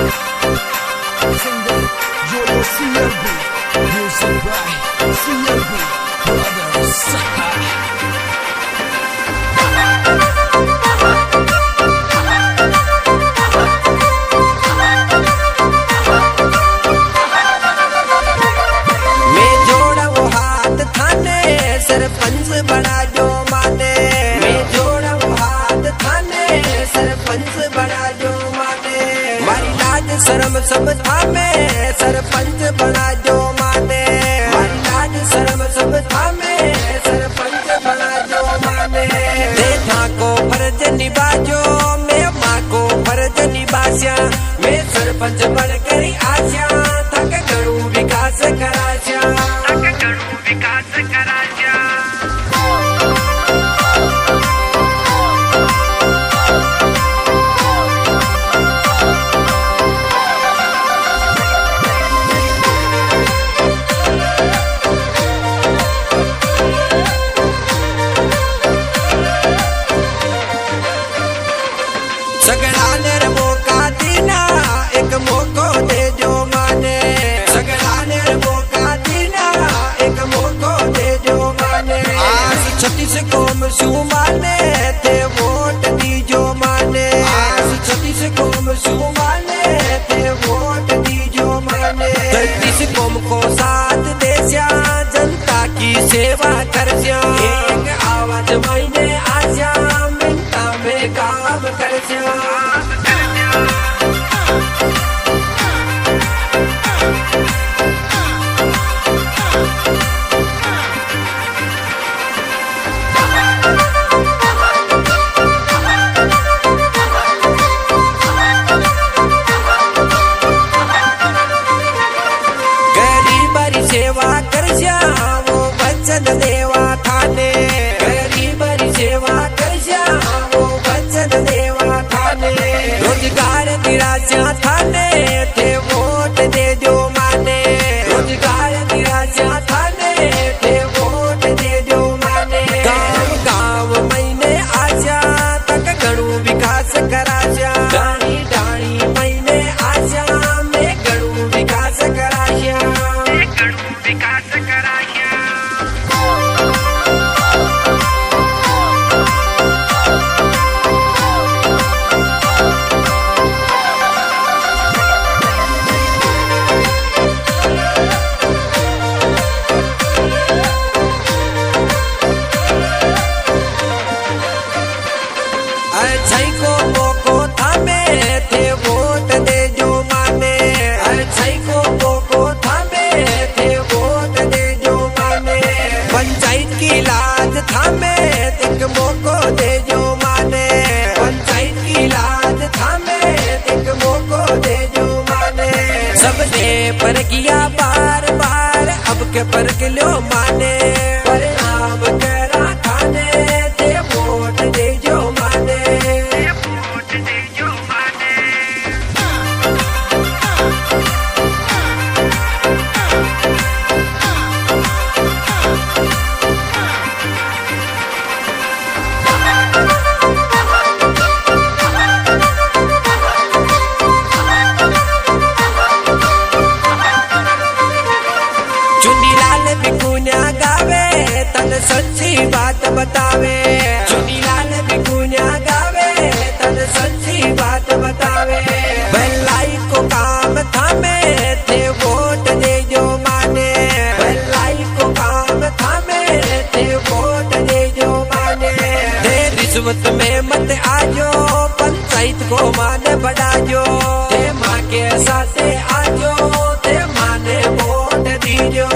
Singer Yo-Yo CLB, music by CLB Brothers. मैं जोड़ा वो हाथ थाने सरपंच बड़ा जो माने, मैं जोड़ा वो हाथ थाने सरपंच बड़ा जो माने, मारी लाज शर्म सब थामे सरपंच बड़ा जो माने, मारी लाज शर्म सब थामे सरपंच बड़ा जो माने। देखा को फर्ज निभाजो मैं माँ को फर्ज निभास्या, मैं सरपंच बन कर आशा थक घणू विकास कराशा, थक घणू विकास कराशा। सगड़ाने रे मौका दीना एक मौको दे जो माने, सगड़ाने रे मौका दीना एक मौको दे जो माने। आज 36 कौम शू माने थे वोट दी जो माने, आज 36 कौम शू माने थे वोट दी जो माने। 36 कौम को साथ देस्या जनता की सेवा करस्या, एक आवाज मैंने आशा मिनटा में काम करस्या। गरीबरी सेवा करस्या वो वचन देवा थाने, गरीबरी सेवा करस्या वो वचन देवा थाने। रोजगार निराशा थाने थे वोट दे जो माने, रोजगार निराशा थाने थे वोट दे जो माने। गाँव गाँव मैंने आशा तक घणू विकास कराशा, डाणी डाणी मैंने आशा मैं घणू विकास कराशा, मैं घणू विकास कराशा। अच्छाई को मोको थामे थे वोट दे जो माने, अच्छाई को मोको थामे थे वोट दे जो माने। पंचायत की लाज थामे एक मोको दे जो माने, पंचायत की लाज थामे एक मोको दे जो माने। सबने पर किया बार बार अब के पर लो माने, परिणाम करा थाने थे वोट दे जो माने, वोट दे जो माने। चुनीलाल बिकुन्या गावे तन सच्ची बात बतावे, चुनीलाल बिकुन्या गावे तन सच्ची बात बतावे। भलाई को काम थामे थे वोट दे जो माने, भलाई को काम थामे थे वोट दे जो माने। दे रिश्वत में मत आजो पंचायत को माने बढ़ाजो, ते माँ के साथे आजो ते माने वोट दीजो।